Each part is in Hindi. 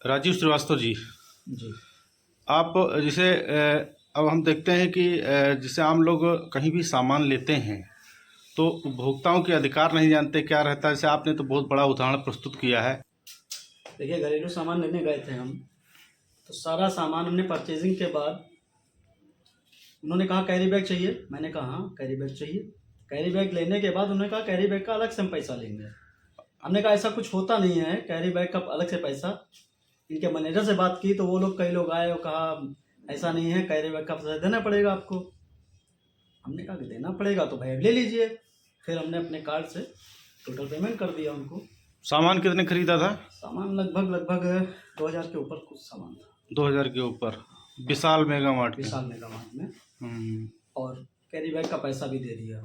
राजीव श्रीवास्तव जी, जी आप जैसे अब हम देखते हैं कि जैसे आम लोग कहीं भी सामान लेते हैं तो उपभोक्ताओं के अधिकार नहीं जानते क्या रहता है। जैसे आपने तो बहुत बड़ा उदाहरण प्रस्तुत किया है। देखिए, घरेलू सामान लेने गए थे हम, तो सारा सामान हमने परचेजिंग के बाद उन्होंने कहा कैरी बैग चाहिए। मैंने कहा हाँ कैरी बैग चाहिए। कैरी बैग लेने के बाद उन्होंने कहा कैरी बैग का अलग से हम पैसा लेंगे। हमने कहा ऐसा कुछ होता नहीं है, कैरी बैग का अलग से पैसा। इनके मैनेजर से बात की तो वो लोग कई लोग आए और कहा ऐसा नहीं है, कैरी बैग का पैसा देना पड़ेगा आपको। हमने कहा कि देना पड़ेगा तो बैग ले लीजिए। फिर हमने अपने कार्ड से टोटल पेमेंट कर दिया उनको। सामान कितने खरीदा था? सामान लगभग 2000 के ऊपर कुछ सामान था। 2000 के ऊपर विशाल मेगा मार्ट में। विशाल मेगा मार्ट में। और कैरी बैग का पैसा भी दे दिया।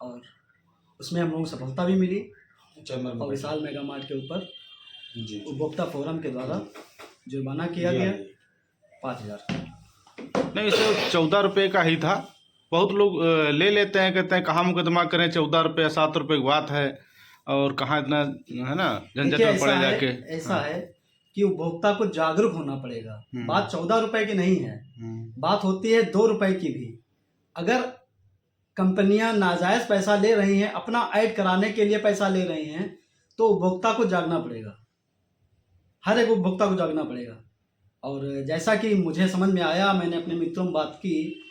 और उसमें हम लोगों को सफलता भी मिली। और विशाल मेगा मार्ट के ऊपर उपभोक्ता फोरम के द्वारा जुर्माना किया गया 5000। नहीं, इसे 14 रुपये का ही था। बहुत लोग ले लेते हैं, कहते हैं कहाँ मुकदमा करें, 14 रुपये 7 रुपये की बात है और कहाँ इतना है ना झंझट में पड़े जाके। ऐसा है कि उपभोक्ता को जागरूक होना पड़ेगा। बात 14 रुपए की नहीं है, बात होती है 2 रुपए की भी। अगर कंपनियां नाजायज पैसा ले रही हैं, अपना ऐड कराने के लिए पैसा ले रही हैं, तो उपभोक्ता को जागना पड़ेगा। हर एक उपभोक्ता को जागना पड़ेगा। और जैसा कि मुझे समझ में आया, मैंने अपने मित्रों में बात की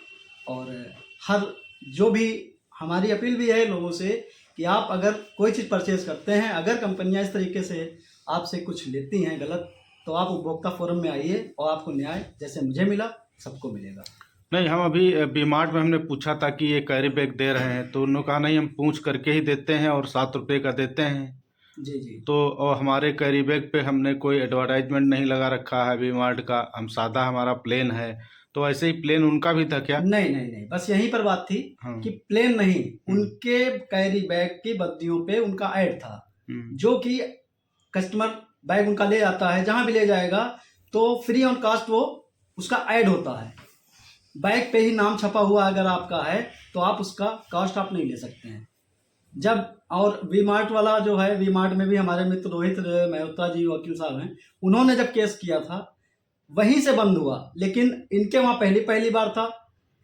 और हर जो भी हमारी अपील भी है लोगों से कि आप अगर कोई चीज़ परचेज करते हैं, अगर कंपनियां इस तरीके से आपसे कुछ लेती हैं गलत, तो आप उपभोक्ता फोरम में आइए और आपको न्याय जैसे मुझे मिला सबको मिलेगा। नहीं, हम अभी वी-मार्ट में हमने पूछा था कि ये कैरी बैग दे रहे हैं तो उन्होंने कहा नहीं, हम पूछ करके ही देते हैं और 7 रुपये का देते हैं। जी जी। तो और हमारे कैरी बैग पे हमने कोई एडवर्टाइजमेंट नहीं लगा रखा है वी-मार्ट का, हम सादा हमारा प्लेन है। तो ऐसे ही प्लेन उनका भी था क्या? नहीं नहीं नहीं, बस यहीं पर बात थी कि प्लेन नहीं, उनके कैरी बैग की बद्दियों पे उनका ऐड था, जो कि कस्टमर बैग उनका ले जाता है, जहां भी ले जाएगा तो फ्री ऑन कास्ट वो उसका ऐड होता है। बैग पे ही नाम छपा हुआ अगर आपका है तो आप उसका कास्ट आप नहीं ले सकते हैं। जब और वी मार्ट वाला जो है, वी मार्ट में भी हमारे मित्र रोहित मेहता जी वकील साहब हैं, उन्होंने जब केस किया था वहीं से बंद हुआ। लेकिन इनके वहाँ पहली बार था,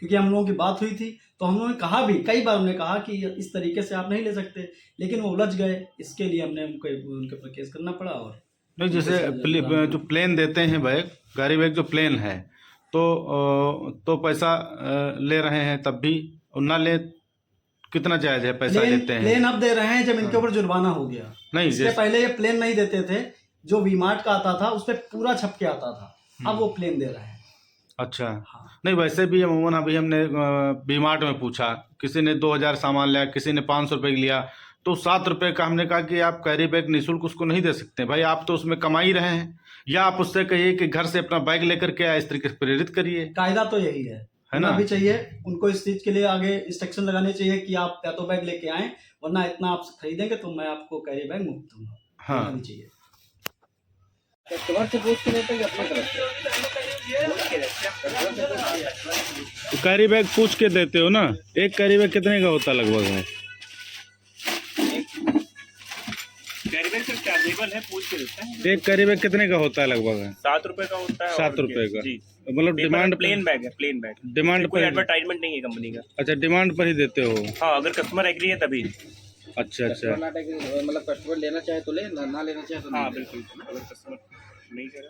क्योंकि हम लोगों की बात हुई थी तो हम लोगों ने कहा भी, कई बार हमने कहा कि इस तरीके से आप नहीं ले सकते, लेकिन वो उलझ गए। इसके लिए हमने उनके ऊपर केस करना पड़ा। और नहीं, जैसे जो प्लेन देते हैं बैग, कैरी बैग जो प्लेन है तो पैसा ले रहे हैं, तब भी ना ले, कितना जायज है पैसा लेते हैं? प्लेन अब दे रहे हैं जब इनके ऊपर जुर्माना हो गया। नहीं, इसके पहले ये प्लेन नहीं देते थे, जो वी मार्ट का आता था उस पर पूरा छप के आता था, अब वो प्लेन दे रहे हैं। अच्छा। हाँ। नहीं, वैसे भी अमूमन अभी हमने वी मार्ट में पूछा, किसी ने 2000 सामान लिया, किसी ने 500 रुपये लिया, तो 7 रुपये का हमने कहा कि आप कैरी बैग निःशुल्क उसको नहीं दे सकते भाई, आप तो उसमें कमा ही रहे हैं। या आप उससे कहिए कि घर से अपना बैग लेकर के आए, इस तरीके से प्रेरित करिए। कायदा तो यही है ना? भी चाहिए उनको इस चीज के लिए आगे इंस्ट्रक्शन लगाने चाहिए कि आप या तो बैग लेके आए, वरना इतना आप खरीदेंगे तो मैं आपको कैरी बैग मुफ्त दूंगा। हाँ, भी चाहिए। कस्टमर से पूछ के लेते हैं अपने तरफ तो कैरी बैग पूछ के देते हो ना? एक कैरी बैग कितने का होता लगभग है? कैरी बैग सिर्फ चार्जेबल है, पूछ के देते हैं। एक कैरी बैग कितने का होता है लगभग? 7 रुपए का होता है। 7 रुपए का जी। मतलब डिमांड प्लेन बैग है, प्लेन बैग। डिमांड कोई पर एडवर्टाइजमेंट नहीं है कंपनी का। अच्छा, डिमांड पर ही देते हो? हाँ, अगर कस्टमर एग्री है तभी। अच्छा अच्छा, मतलब कस्टमर लेना चाहे तो ले, ना लेना चाहे तो हाँ बिल्कुल, अगर कस्टमर नहीं करे।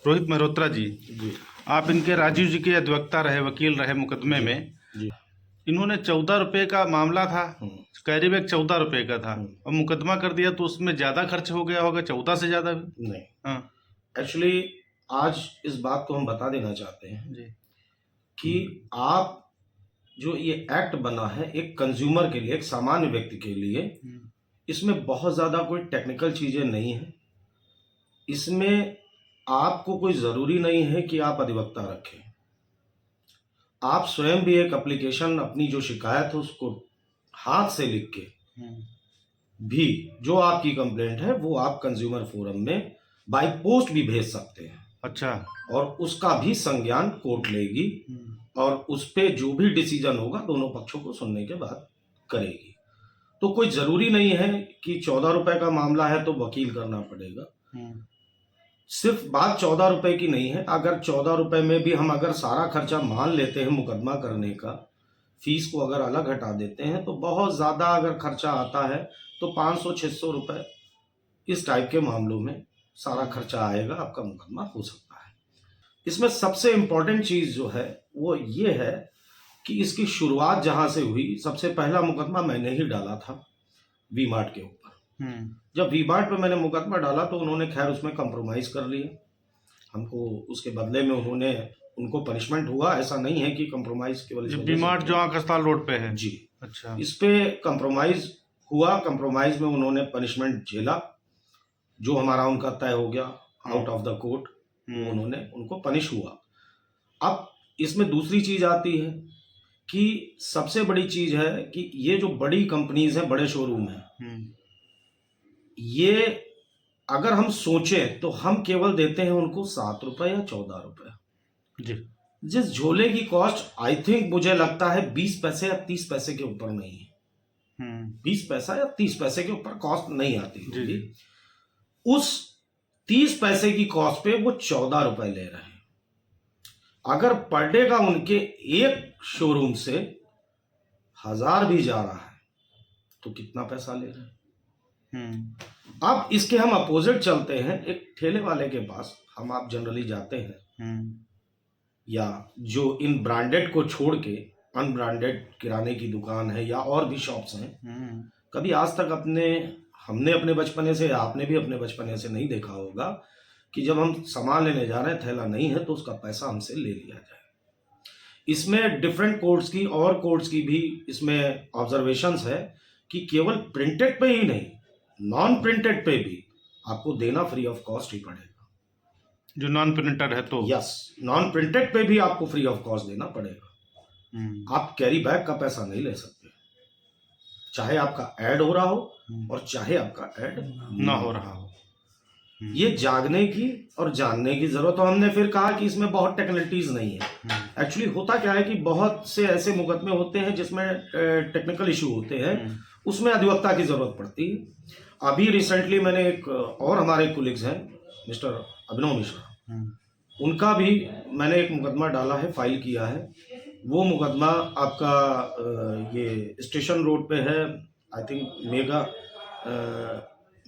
रोहित मेहरोत्रा जी, आप इनके राजीव जी के अधिवक्ता रहे, वकील रहे मुकदमे में जी। इन्होंने 14 रुपये का मामला था, कैरी बैग 14 रुपये का था, और मुकदमा कर दिया तो उसमें ज़्यादा खर्च हो गया होगा, 14 से ज़्यादा भी? नहीं, हाँ एक्चुअली आज इस बात को हम बता देना चाहते हैं जी कि आप जो ये एक्ट बना है एक कंज्यूमर के लिए, एक सामान्य व्यक्ति के लिए, इसमें बहुत ज़्यादा कोई टेक्निकल चीज़ें नहीं हैं। इसमें आपको कोई ज़रूरी नहीं है कि आप अधिवक्ता रखें। आप स्वयं भी एक एप्लीकेशन, अपनी जो शिकायत है उसको हाथ से लिख के भी, जो आपकी कंप्लेंट है वो आप कंज्यूमर फोरम में बाय पोस्ट भी भेज सकते हैं। अच्छा। और उसका भी संज्ञान कोर्ट लेगी और उस पे जो भी डिसीजन होगा दोनों पक्षों को सुनने के बाद करेगी। तो कोई जरूरी नहीं है कि 14 रुपए का मामला है तो वकील करना पड़ेगा। सिर्फ बात 14 रुपए की नहीं है। अगर 14 रुपए में भी हम अगर सारा खर्चा मान लेते हैं मुकदमा करने का, फीस को अगर अलग हटा देते हैं, तो बहुत ज्यादा अगर खर्चा आता है तो 500-600 रुपए इस टाइप के मामलों में सारा खर्चा आएगा, आपका मुकदमा हो सकता है। इसमें सबसे इंपॉर्टेंट चीज जो है वो ये है कि इसकी शुरुआत जहां से हुई, सबसे पहला मुकदमा मैंने ही डाला था वी-मार्ट के ऊपर। जब वी-मार्ट पे मैंने मुकदमा डाला तो उन्होंने खैर उसमें कंप्रोमाइज कर लिया हमको। उसके बदले में उनको पनिशमेंट हुआ, ऐसा नहीं है कि कंप्रोमाइज केवल वी-मार्ट जो आकस्ताल रोड पे है जी। अच्छा। इस पे कंप्रोमाइज हुआ, कंप्रोमाइज में उन्होंने पनिशमेंट झेला, जो हमारा उनका तय हो गया आउट ऑफ द कोर्ट, उनको पनिश हुआ। अब इसमें दूसरी चीज आती है कि सबसे बड़ी चीज है कि ये जो बड़ी कंपनीज हैं, बड़े शोरूम हैं, ये अगर हम सोचें तो हम केवल देते हैं उनको 7 रुपए या 14 रुपए जी। जिस झोले की कॉस्ट आई थिंक मुझे लगता है 20 पैसे या 30 पैसे के ऊपर नहीं है। 20 पैसा या 30 पैसे के ऊपर कॉस्ट नहीं आती होगी। उस 30 पैसे की कॉस्ट पे वो 14 रुपए ले रहे हैं। अगर पर डे का उनके एक शोरूम से 1000 भी जा रहा है तो कितना पैसा ले रहे हैं। अब इसके हम अपोजिट चलते हैं, एक ठेले वाले के पास हम आप जनरली जाते हैं, या जो इन ब्रांडेड को छोड़ के अनब्रांडेड किराने की दुकान है या और भी शॉप्स हैं, कभी आज तक हमने अपने बचपने से, आपने भी अपने बचपने से नहीं देखा होगा कि जब हम सामान लेने जा रहे हैं, थैला नहीं है तो उसका पैसा हमसे ले लिया जाए। इसमें डिफरेंट कोर्ट्स की और कोर्ट्स की भी इसमें ऑब्जर्वेशंस है कि केवल प्रिंटेड पे ही नहीं, नॉन प्रिंटेड पे भी आपको देना फ्री ऑफ कॉस्ट ही पड़ेगा। जो नॉन प्रिंटेड है तो यस, नॉन प्रिंटेड पे भी आपको फ्री ऑफ कॉस्ट देना पड़ेगा। आप कैरी बैग का पैसा नहीं ले सकते, चाहे आपका ऐड हो रहा हो और चाहे आपका ऐड ना हो रहा हो। ये जागने की और जानने की जरूरत। तो हमने फिर कहा कि इसमें बहुत टेक्निकलिटीज नहीं है। एक्चुअली होता क्या है कि बहुत से ऐसे मुकदमे होते हैं जिसमें टेक्निकल इशू होते हैं, उसमें अधिवक्ता की जरूरत पड़ती है। अभी रिसेंटली मैंने एक और हमारे कोलिग्स हैं मिस्टर अभिनव मिश्रा, उनका भी मैंने एक मुकदमा डाला है, फाइल किया है। वो मुकदमा आपका ये स्टेशन रोड पे है, आई थिंक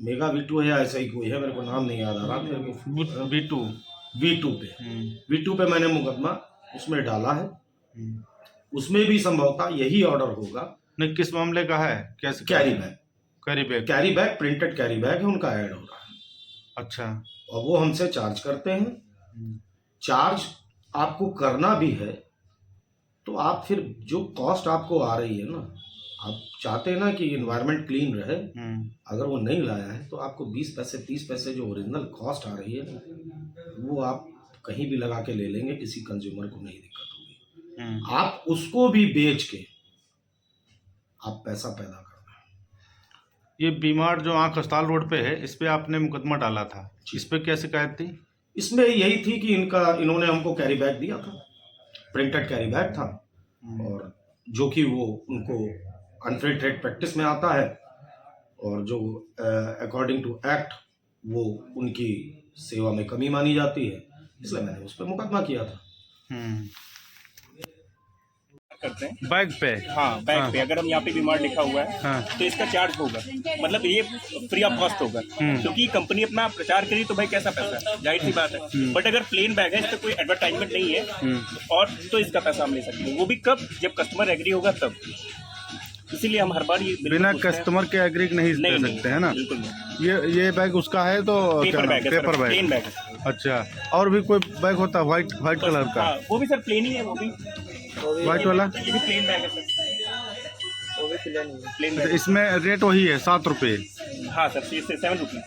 मेगा वी2 है या ऐसा ही कोई है, मेरे को नाम नहीं याद आ रहा मेरे को। वी2 पे मैंने मुकदमा उसमें डाला है। उसमें भी संभवतः यही ऑर्डर होगा। नहीं, किस मामले का है? कैसे? Carry bag printed carry bag है, उनका ऐड हो रहा है। अच्छा। और वो हमसे चार्ज करते हैं। चार्ज आपको करना भी है तो आप फिर जो कॉस्ट आपको आ रही है ना, आप चाहते हैं ना कि एनवायरनमेंट क्लीन रहे, अगर वो नहीं लाया है तो आपको 20 पैसे 30 पैसे जो ओरिजिनल कॉस्ट आ रही है वो आप कहीं भी लगा के ले लेंगे, किसी कंज्यूमर को नहीं दिक्कत होगी। आप उसको भी बेच के आप पैसा पैदा करना है। ये वी-मार्ट जो आकस्ताल रोड पे है, इस पे आपने मुकदमा डाला था, इस पे क्या शिकायत थी? इसमें यही थी कि इन्होंने हमको कैरी बैग दिया था, प्रिंटेड कैरी बैग था, और जो कि वो उनको अनफेयर ट्रेड प्रैक्टिस में आता है, और जो अकॉर्डिंग टू एक्ट वो उनकी सेवा में कमी मानी जाती है, इसलिए मैंने उस पर मुकदमा किया था। करते हैं बैग पे। हाँ, बैग पे अगर हम यहाँ पे वी-मार्ट लिखा हुआ है तो इसका चार्ज होगा, मतलब ये फ्री ऑफ कॉस्ट होगा, क्योंकि कंपनी अपना प्रचार करी तो भाई कैसा पैसा, जाहिर सी बात है। बट अगर प्लेन बैग है, इस पर कोई एडवर्टाइजमेंट नहीं है और तो इसका पैसा हम ले सकते हैं, वो भी कब, जब कस्टमर एग्री होगा तब। इसीलिए हम हर बार ये बिना कस्टमर के एग्री नहीं दे सकते हैं ना। ये बैग उसका है तो पेपर बैग, प्लेन बैग। अच्छा, और भी कोई बैग होता है व्हाइट कलर का? वो भी सर प्लेन ही है, वो भी व्हाइट वाला, ये भी प्लेन बैग है सर, वो भी प्लेन है। इसमें रेट वही है 7 रुपये? हाँ सर, 7 रुपीज़।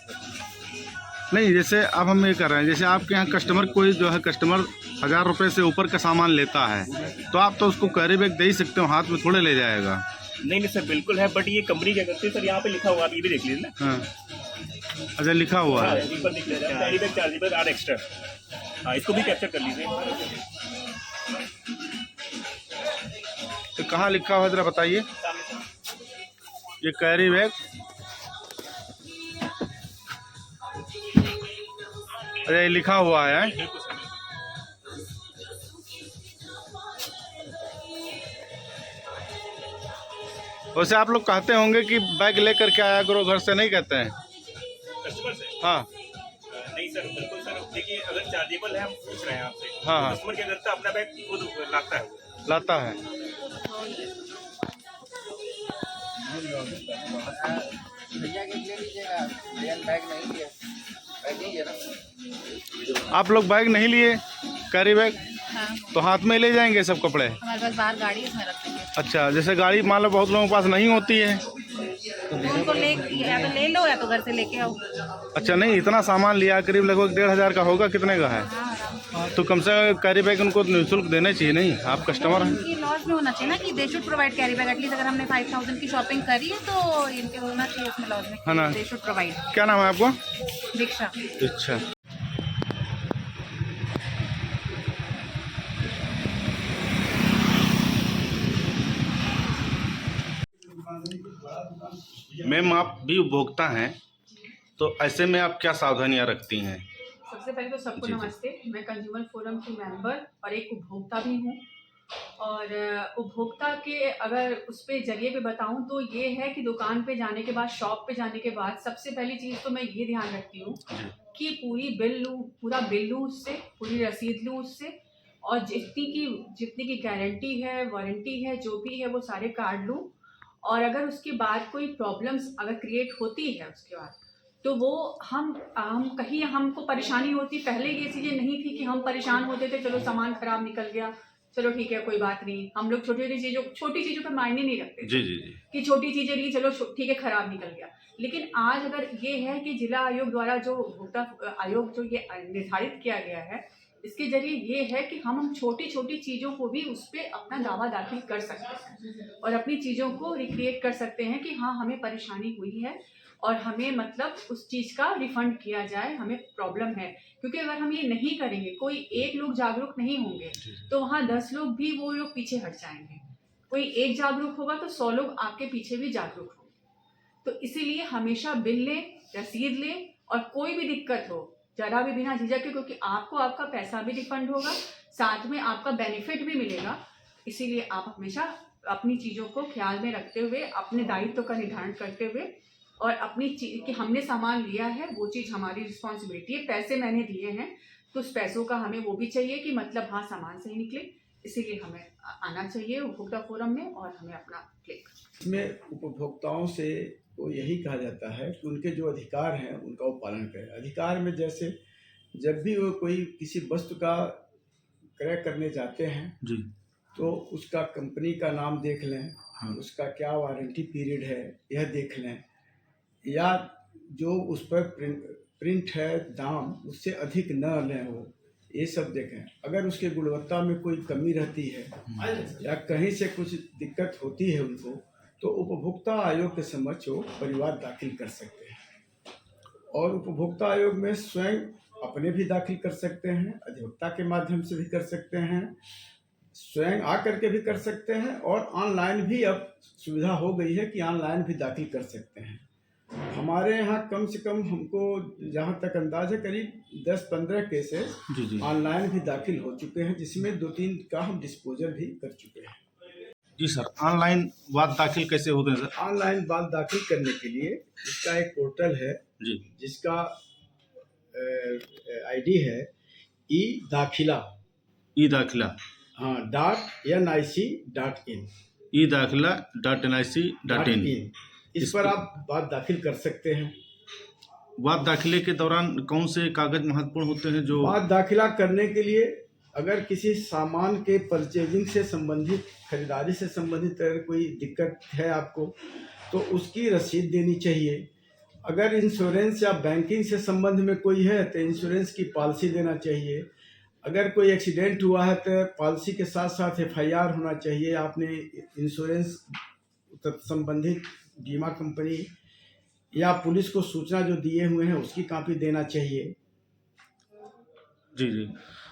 नहीं, जैसे अब हम ये कर रहे हैं, जैसे आपके यहाँ कस्टमर कोई जो है कस्टमर 1000 रुपये से ऊपर का सामान लेता है तो आप तो उसको कैरी बैग दे ही सकते हो, हाथ में थोड़े ले जाएगा। नहीं सर बिल्कुल है, बट ये कंपनी क्या करती है सर, यहाँ पे लिखा हुआ आप ये भी देख लीजिए ना। हाँ, अच्छा लिखा हुआ है। ऊपर दिख रहा है carry bag chargeable or extra. हाँ, इसको भी कैप्चर कर लीजिए। तो कहाँ लिखा हुआ है जरा बताइए। ये कैरी बैग, अरे लिखा हुआ है। वैसे आप लोग कहते होंगे कि बैग लेकर के आया करो घर से, नहीं कहते हैं? कस्टमर से? हाँ नहीं सर बिल्कुल सर, देखिए अगर चार्जेबल है हम पूछ रहे हैं आपसे, हाँ हाँ, कस्टमर क्या करता है अपना बैग खुद लाता है। लाता है। भैया के ले लीजिएगा, भैया ने बैग नहीं लिया, बैग नहीं लिया ना। आप लोग बैग नहीं लिए कैरी बैग? हाँ, तो हाथ में ले जाएंगे सब कपड़े? हमारे पास बाहर गाड़ी है, उसमें रख देंगे। अच्छा, जैसे गाड़ी मान लो बहुत लोगों के पास नहीं होती है तो उनको या तो ले लो या तो घर से लेके आओ। अच्छा, नहीं इतना सामान लिया, करीब लगभग 1500 का होगा, कितने का है? हाँ, आराम से। तो कम से कम कैरी बैग उनको निःशुल्क देना चाहिए, नहीं? आप कस्टमर हैं। इनकी लॉस में होना चाहिए ना कि they should provide carry bag. At least अगर हमने 5000 की शॉपिंग करी है तो इनके होना चाहिए उसमें लॉस में, है ना? They should provide. क्या नाम है आपको? दीक्षा। अच्छा, मैम आप भी उपभोक्ता हैं तो ऐसे में आप क्या सावधानियां रखती हैं? सबसे पहले तो सबको जी, जी। नमस्ते। मैं कंज्यूमर फोरम की मेंबर और एक उपभोक्ता भी हूँ। और उपभोक्ता के अगर उस पे जरिए पे बताऊँ तो ये है कि दुकान पे जाने के बाद, शॉप पे जाने के बाद सबसे पहली चीज़ तो मैं ये ध्यान रखती हूँ कि पूरा बिल लूँ उससे, पूरी रसीद लूँ उससे, और जितनी की गारंटी है, वारंटी है, जो भी है वो सारे कार्ड लूँ। और अगर उसके बाद कोई प्रॉब्लम्स अगर क्रिएट होती है उसके बाद, तो वो हम कहीं हमको परेशानी होती। पहले ये चीज़ें नहीं थी कि हम परेशान होते थे, चलो सामान खराब निकल गया, चलो ठीक है कोई बात नहीं। हम लोग छोटी चीज़ों पर मायने नहीं रखते जी जी जी। कि छोटी चीज़ें ली, चलो ठीक है खराब निकल गया। लेकिन आज अगर ये है कि जिला आयोग द्वारा जो उपभोक्ता आयोग जो ये निर्धारित किया गया है, इसके जरिए ये है कि हम छोटी छोटी चीज़ों को भी उस पर अपना दावा दाखिल कर सकते हैं और अपनी चीज़ों को रिक्रिएट कर सकते हैं कि हाँ हमें परेशानी हुई है और हमें मतलब उस चीज़ का रिफंड किया जाए, हमें प्रॉब्लम है। क्योंकि अगर हम ये नहीं करेंगे, कोई एक लोग जागरूक नहीं होंगे तो वहाँ 10 लोग भी वो लोग पीछे हट जाएंगे। कोई एक जागरूक होगा तो 100 लोग आपके पीछे भी जागरूक होंगे। तो इसीलिए हमेशा बिल लें, रसीद लें, और कोई भी दिक्कत हो जरा भी बिना झिझक के, क्योंकि आपको आपका पैसा भी रिफंड होगा, साथ में आपका बेनिफिट भी मिलेगा। इसीलिए आप हमेशा अपनी चीज़ों को ख्याल में रखते हुए, अपने दायित्व का निर्धारण करते हुए, और अपनी चीज कि हमने सामान लिया है वो चीज़ हमारी रिस्पॉन्सिबिलिटी है। पैसे मैंने दिए हैं तो उस पैसों का हमें वो भी चाहिए कि मतलब हाँ सामान सही निकले। इसीलिए हमें आना चाहिए उपभोक्ता फोरम में और हमें अपना क्लिक। इसमें उपभोक्ताओं से वो यही कहा जाता है कि उनके जो अधिकार हैं उनका वो पालन करें। अधिकार में जैसे जब भी वो कोई किसी वस्तु का क्रय करने जाते हैं जी। तो उसका कंपनी का नाम देख लें, हाँ। उसका क्या वारंटी पीरियड है यह देख लें, या जो उस पर प्रिंट है दाम उससे अधिक न लें, वो ये सब देखें। अगर उसके गुणवत्ता में कोई कमी रहती है या कहीं से कुछ दिक्कत होती है उनको, तो उपभोक्ता आयोग के समक्ष वो परिवाद दाखिल कर सकते हैं। और उपभोक्ता आयोग में स्वयं अपने भी दाखिल कर सकते हैं, अधिवक्ता के माध्यम से भी कर सकते हैं, स्वयं आकर के भी कर सकते हैं, और ऑनलाइन भी अब सुविधा हो गई है कि ऑनलाइन भी दाखिल कर सकते हैं। हमारे यहाँ कम से कम हमको जहाँ तक अंदाज है करीब 10-15 केसेस ऑनलाइन भी दाखिल हो चुके हैं, जिसमें 2-3 का हम डिस्पोजल भी कर चुके हैं। जी सर, ऑनलाइन वाद दाखिल कैसे होते हैं सर? ऑनलाइन वाद दाखिल करने के लिए इसका एक पोर्टल है जी, जिसका आईडी है ई-दाखिला। ई-दाखिला, हाँ, .nic.in e-दाखिला.nic.in। इस पर आप बात दाखिल कर सकते हैं। वाद दाखिले के दौरान कौन से कागज महत्वपूर्ण होते हैं जो? बात दाखिला करने के लिए अगर किसी सामान के परचेजिंग से संबंधित, खरीदारी से संबंधित अगर कोई दिक्कत है आपको, तो उसकी रसीद देनी चाहिए। अगर इंश्योरेंस या बैंकिंग से संबंध में कोई है तो इंश्योरेंस की पॉलिसी देना चाहिए। अगर कोई एक्सीडेंट हुआ है तो पॉलिसी के साथ साथ FIR होना चाहिए। आपने इंश्योरेंस संबंधित बीमा कंपनी या पुलिस को सूचना जो दिए हुए हैं उसकी कॉपी देना चाहिए। जी जी।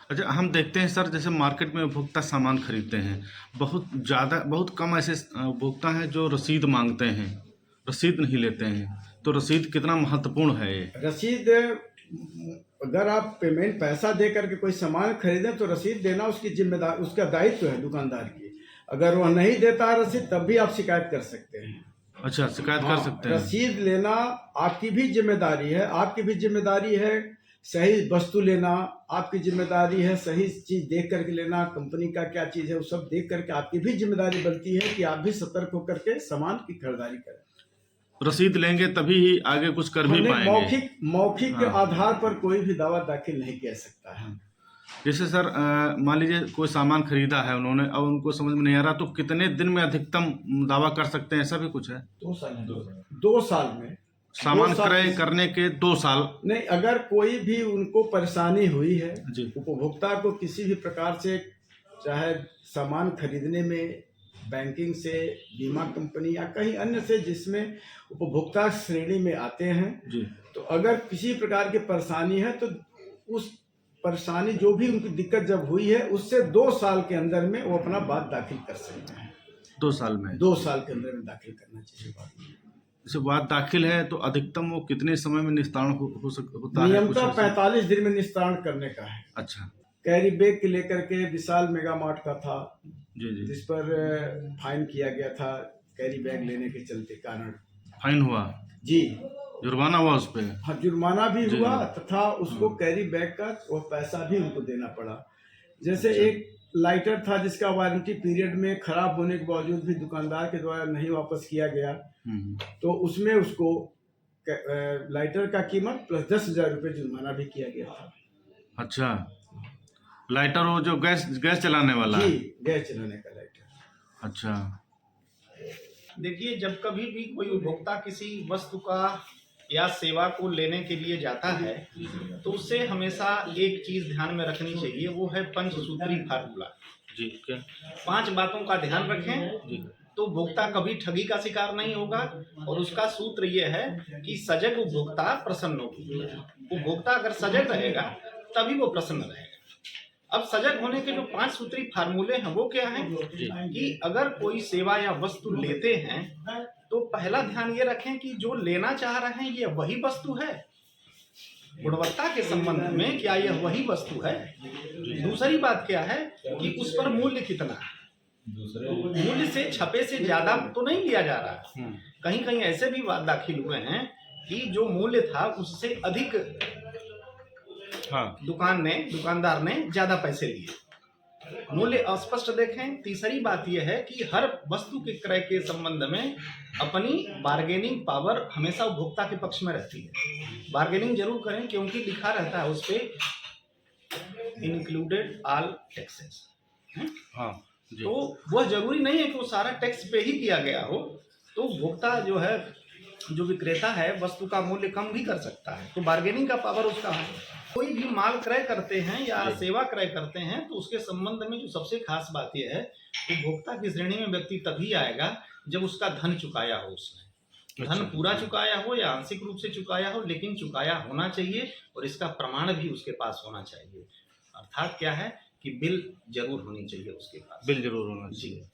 अच्छा, हम देखते हैं सर, जैसे मार्केट में उपभोक्ता सामान खरीदते हैं, बहुत कम ऐसे उपभोक्ता हैं जो रसीद मांगते हैं, रसीद नहीं लेते हैं। तो रसीद कितना महत्वपूर्ण है ये? रसीद, अगर आप पेमेंट पैसा दे करके कोई सामान खरीदें तो रसीद देना उसकी जिम्मेदार, उसका दायित्व है दुकानदार की। अगर वह नहीं देता है रसीद तब भी आप शिकायत कर सकते हैं। अच्छा, शिकायत कर सकते हैं। रसीद लेना आपकी भी जिम्मेदारी है, आपकी भी जिम्मेदारी है। सही वस्तु लेना आपकी जिम्मेदारी है, सही चीज देख करके लेना, कंपनी का क्या चीज है वो सब देख करके आपकी भी जिम्मेदारी बनती है कि आप भी सतर्क होकर के सामान की खरीदारी करें। रसीद लेंगे तभी ही आगे कुछ कर भी पाएंगे। मौखिक आधार पर कोई भी दावा दाखिल नहीं किया सकता है। जैसे सर, मान लीजिए कोई सामान खरीदा है उन्होंने, अब उनको समझ में नहीं आ रहा, तो कितने दिन में अधिकतम दावा कर सकते हैं? ऐसा भी कुछ है? 2 साल में सामान क्रय करने के 2 साल नहीं। अगर कोई भी उनको परेशानी हुई है जी, उपभोक्ता को किसी भी प्रकार से, चाहे सामान खरीदने में बैंकिंग से, बीमा कंपनी या कहीं अन्य से जिसमें उपभोक्ता श्रेणी में आते हैं जी, तो अगर किसी प्रकार की परेशानी है तो उस परेशानी जो भी उनकी दिक्कत जब हुई है उससे 2 साल के अंदर में वो अपना बात दाखिल कर सकते हैं। 2 साल में? 2 साल के अंदर में दाखिल करना चाहिए बात। जैसे बात दाखिल है तो अधिकतम वो कितने समय में निस्तारण होता है? नियमतः 45 दिन में निस्तारण करने का है। अच्छा। कैरी बैग के लेकर के विशाल मेगा मार्ट का था जी जी। जिस पर फाइन किया गया था कैरी बैग लेने के चलते कारण। फाइन हुआ जी, जुर्माना हुआ उस पे? हाँ, जुर्माना भी जी, हुआ जी। तथा उसको कैरी बैग का वो पैसा भी उनको देना पड़ा। जैसे एक लाइटर था जिसका वारंटी पीरियड में खराब होने के बावजूद भी दुकानदार के द्वारा नहीं वापस किया गया, तो उसमें उसको लाइटर का कीमत प्लस 10,000 रुपये जुर्माना भी किया गया था। अच्छा, लाइटर वो जो गैस चलाने वाला? जी, गैस चलाने का लाइटर। अच्छा। देखिए, जब कभी भी कोई उपभोक्ता किसी वस्तु का या सेवा को लेने के लिए जाता है तो उससे हमेशा एक चीज ध्यान में रखनी चाहिए, वो है पंचसूत्री फार्मूला। जी, क्या? 5 बातों का ध्यान रखें जी, तो उपभोक्ता कभी ठगी का शिकार नहीं होगा। और उसका सूत्र ये है कि सजग उपभोक्ता प्रसन्न होगा। उपभोक्ता अगर सजग रहेगा तभी वो प्रसन्न रहेगा। अब सजग होने के जो 5 सूत्री फार्मूले हैं वो क्या हैं कि अगर कोई सेवा या वस्तु लेते हैं तो पहला ध्यान ये रखें कि जो लेना चाह रहे हैं ये वही वस्तु है, गुणवत्ता के संबंध में क्या यह वही वस्तु है। दूसरी बात क्या है कि उस पर मूल्य कितना है, मूल्य से छपे से ज्यादा तो नहीं लिया जा रहा। कहीं कहीं ऐसे भी बात दाखिल हुए हैं कि जो मूल्य था उससे अधिक दुकानदार ने ज्यादा पैसे लिए। मूल्य अस्पष्ट देखें। तीसरी बात यह है कि हर वस्तु के क्रय के संबंध में अपनी बार्गेनिंग पावर हमेशा उपभोक्ता के पक्ष में रहती है। बार्गेनिंग जरूर करें क्योंकि लिखा रहता है उस पे इंक्लूडेड ऑल टैक्सेस। हाँ, तो वह जरूरी नहीं है कि वो सारा टैक्स पे ही किया गया हो। तो उपभोक्ता जो है, जो विक्रेता है, वस्तु का मूल्य कम भी कर सकता है। तो बार्गेनिंग का पावर उसका है। कोई भी माल क्रय करते हैं या सेवा क्रय करते हैं तो उसके संबंध में जो सबसे खास बात यह है, उपभोक्ता की श्रेणी में व्यक्ति तभी आएगा जब उसका धन चुकाया हो। उसने धन पूरा चुकाया हो या आंशिक रूप से चुकाया हो, लेकिन चुकाया होना चाहिए और इसका प्रमाण भी उसके पास होना चाहिए। अर्थात क्या है कि बिल जरूर होनी चाहिए उसके पास। बिल जरूर होना चाहिए।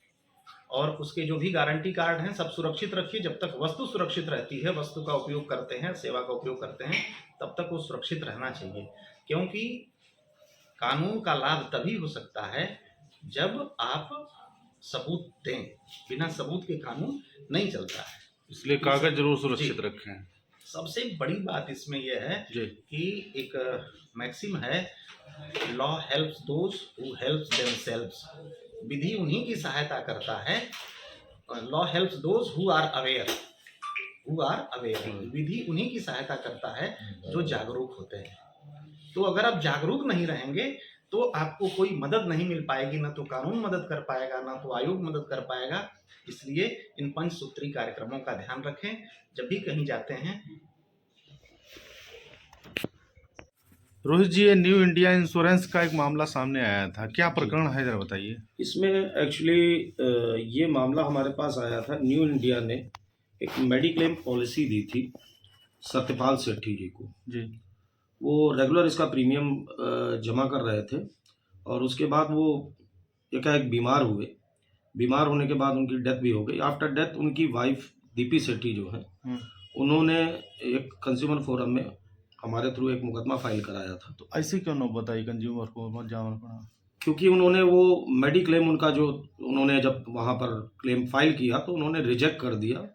और उसके जो भी गारंटी कार्ड हैं सब सुरक्षित रखिए। जब तक वस्तु सुरक्षित रहती है, वस्तु का उपयोग करते हैं, सेवा का उपयोग करते हैं, तब तक वो सुरक्षित रहना चाहिए। क्योंकि कानून का लाभ तभी हो सकता है जब आप सबूत दें। बिना सबूत के कानून नहीं चलता है। इसलिए कागज जरूर सुरक्षित रखें। सबसे बड़ी बात इसमें यह है कि एक मैक्सिम है, law helps those who helps themselves. विधि उन्हीं की सहायता करता है। Law helps those who are aware. विधि उन्हीं की सहायता करता है जो जागरूक होते हैं। तो अगर आप जागरूक नहीं रहेंगे तो आपको कोई मदद नहीं मिल पाएगी, ना तो कानून मदद कर पाएगा, ना तो आयोग मदद कर पाएगा। इसलिए इन पंचसूत्री कार्यक्रमों का ध्यान रखें। जब भी कहीं जाते हैं रोहित जी, ये न्यू इंडिया इंश्योरेंस का एक मामला सामने आया था, क्या प्रकरण है जरा बताइए। इसमें एक्चुअली ये मामला हमारे पास आया था। न्यू इंडिया ने एक मेडिक्लेम पॉलिसी दी थी सत्यपाल सेठी जी को जी। वो रेगुलर इसका प्रीमियम जमा कर रहे थे और उसके बाद वो एकाएक बीमार हुए। बीमार होने के बाद उनकी डेथ भी हो गई। आफ्टर डेथ उनकी वाइफ दीपी सेठी जो है उन्होंने एक कंज्यूमर फोरम में हमारे थ्रू एक मुकदमा फाइल कराया था। तो ऐसे क्यों न बताइए कंज्यूमर को मत जाना पड़ा? क्योंकि उन्होंने वो मेडिक्लेम उनका जो उन्होंने जब वहाँ पर क्लेम फाइल किया तो उन्होंने रिजेक्ट कर दिया,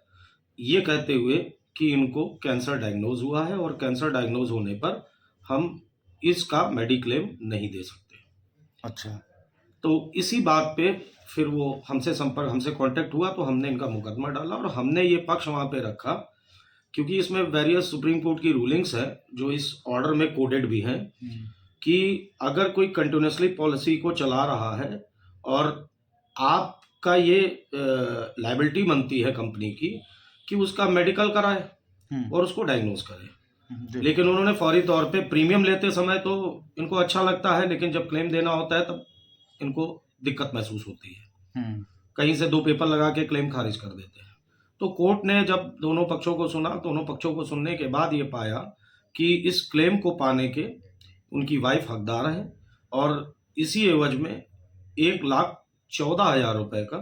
ये कहते हुए कि इनको कैंसर डायग्नोज हुआ है और कैंसर डायग्नोज होने पर हम इसका मेडिक्लेम नहीं दे सकते। अच्छा। तो इसी बात पे फिर वो हमसे कांटेक्ट हुआ तो हमने इनका मुकदमा डाला और हमने ये पक्ष वहाँ पे रखा क्योंकि इसमें वेरियस सुप्रीम कोर्ट की रूलिंग्स है जो इस ऑर्डर में कोडेड भी हैं कि अगर कोई कंटिन्यूसली पॉलिसी को चला रहा है और आपका ये लायबिलिटी बनती है कंपनी की कि उसका मेडिकल कराए और उसको डायग्नोज करे। लेकिन उन्होंने फौरी तौर पे प्रीमियम लेते समय तो इनको अच्छा लगता है, लेकिन जब क्लेम देना होता है तब इनको दिक्कत महसूस होती है। कहीं से 2 पेपर लगा के क्लेम खारिज कर देते हैं। तो कोर्ट ने जब दोनों पक्षों को सुना, दोनों पक्षों को सुनने के बाद ये पाया कि इस क्लेम को पाने के उनकी वाइफ हकदार है और इसी एवज में 1,14,000 रुपए का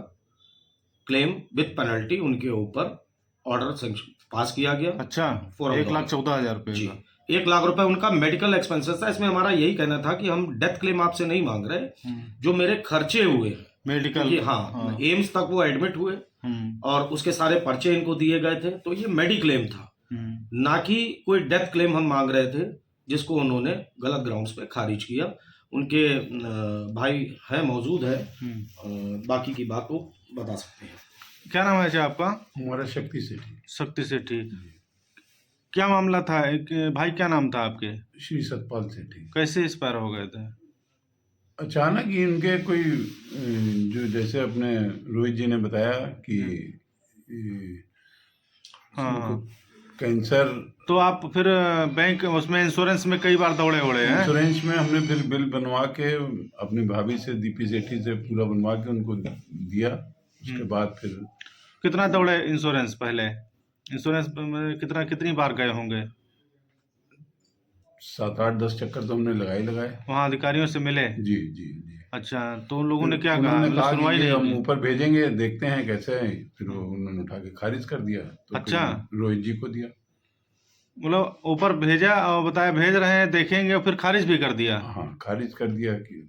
क्लेम विद पेनल्टी उनके ऊपर ऑर्डर पास किया गया। अच्छा, 1,14,000 रुपए जी, का 1 लाख रुपए उनका मेडिकल एक्सपेंसेस था। इसमें हमारा यही कहना था कि हम डेथ क्लेम आपसे नहीं मांग रहे, जो मेरे खर्चे हुए मेडिकल, हाँ, एम्स तक वो एडमिट हुए और उसके सारे पर्चे इनको दिए गए थे, तो ये मेडिक्लेम था, ना कि कोई डेथ क्लेम हम मांग रहे थे जिसको उन्होंने गलत ग्राउंड्स पे खारिज किया। उनके भाई है, मौजूद है, बाकी की बात वो बता सकते हैं। क्या नाम है जी आपका? हमारा शक्ति सेठी। शक्ति सेठी, क्या मामला था? एक भाई क्या नाम था आपके? श्री सतपाल सेठी। कैसे एक्सपायर हो गए थे? अचानक ही इनके कोई जो जैसे अपने रोहित जी ने बताया कि हाँ, कैंसर। तो आप फिर बैंक उसमें इंश्योरेंस में कई बार दौड़े हैं? इंश्योरेंस में हमने फिर बिल बनवा के अपनी भाभी से दीपी सेठी से पूरा बनवा के उनको दिया। उसके बाद फिर कितना दौड़े इंश्योरेंस? पहले इंश्योरेंस में कितनी बार गए होंगे? 7-8-10 चक्कर तो हमने लगाए। वहाँ अधिकारियों से मिले? जी जी जी। अच्छा, तो उन लोगों ने क्या कहा? उन्होंने कहा सुनवाई कि नहीं हम की? ऊपर भेजेंगे, देखते हैं कैसे है। फिर वो उन्होंने उठा के खारिज कर दिया। तो अच्छा, रोहित जी को दिया। मतलब ऊपर भेजा और बताया भेज रहे हैं, देखेंगे, और फिर खारिज भी कर दिया? हाँ, खारिज कर दिया कि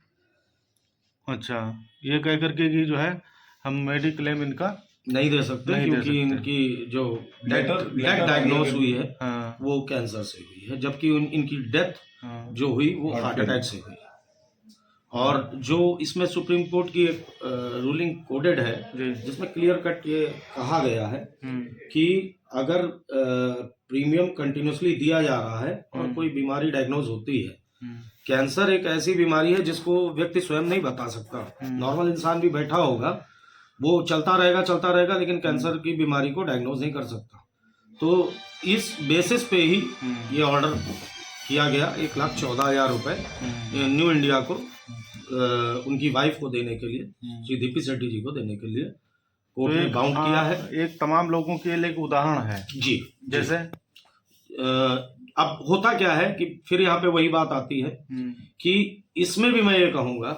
अच्छा, ये कह करके कि जो है हम मेडिक्लेम इनका नहीं दे सकते क्योंकि इनकी जो डेथ डायग्नोज हुई है हाँ, वो कैंसर से हुई है, जबकि इनकी डेथ जो हुई वो हार्ट अटैक से हुई। और जो इसमें सुप्रीम कोर्ट की एक रूलिंग कोडेड है जिसमें क्लियर कट ये कहा गया है कि अगर प्रीमियम कंटिन्यूसली दिया जा रहा है और कोई बीमारी डायग्नोज होती है, कैंसर एक ऐसी बीमारी है जिसको व्यक्ति स्वयं नहीं बता सकता। नॉर्मल इंसान भी बैठा होगा, वो चलता रहेगा, लेकिन कैंसर की बीमारी को डायग्नोज नहीं कर सकता। तो इस बेसिस पे ही ये ऑर्डर किया गया 1,14,000 रुपए न्यू इंडिया को उनकी वाइफ को देने के लिए, श्री दीपी सेठी जी को देने के लिए कोर्ट ने बाउंड किया है। एक तमाम लोगों के लिए एक उदाहरण है जी। जैसे अब होता क्या है कि फिर यहाँ पे वही बात आती है कि इसमें भी मैं ये कहूँगा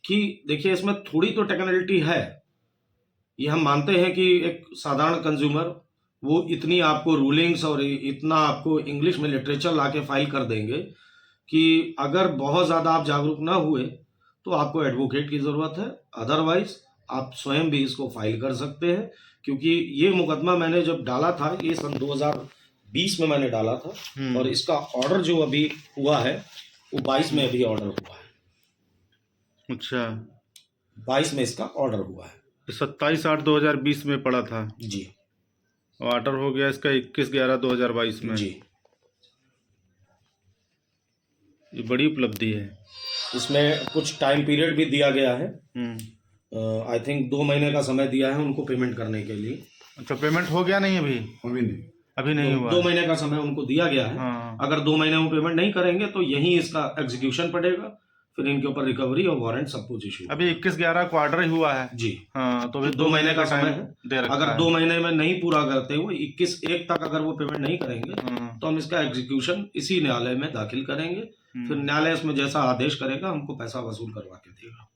कि देखिए, इसमें थोड़ी तो टेक्निकलिटी है। ये हम मानते हैं कि एक साधारण कंज्यूमर वो इतनी आपको रूलिंग्स और इतना आपको इंग्लिश में लिटरेचर लाके फाइल कर देंगे कि अगर बहुत ज़्यादा आप जागरूक ना हुए तो आपको एडवोकेट की ज़रूरत है। अदरवाइज आप स्वयं भी इसको फाइल कर सकते हैं, क्योंकि ये मुकदमा मैंने जब डाला था, ये सन 2020 में मैंने डाला था और इसका ऑर्डर जो अभी हुआ है वो 22 में अभी ऑर्डर हुआ है। अच्छा, 22 में इसका ऑर्डर हुआ है। 27/8/2020 में पड़ा था जी, ऑर्डर हो गया इसका 21/11/2022 में जी। ये बड़ी उपलब्धि है। इसमें कुछ टाइम पीरियड भी दिया गया है, आई थिंक 2 महीने का समय दिया है उनको पेमेंट करने के लिए। अच्छा, पेमेंट हो गया नहीं अभी? अभी नहीं। अभी नहीं तो हुआ 2 महीने का समय उनको दिया गया है। हाँ। अगर 2 महीने में पेमेंट नहीं करेंगे तो यहीं इसका एग्जीक्यूशन पड़ेगा, फिर इनके ऊपर रिकवरी और वारंट सब कुछ इशू। अभी 21/11 को ऑर्डर ही हुआ है जी हाँ, तो अभी 2 महीने का समय टाइम है। दे रखा अगर है। 2 महीने में नहीं पूरा करते हुए 21/1 तक अगर वो पेमेंट नहीं करेंगे तो हम इसका एग्जीक्यूशन इसी न्यायालय में दाखिल करेंगे, फिर न्यायालय इसमें जैसा आदेश करेगा हमको पैसा वसूल करवा के देगा।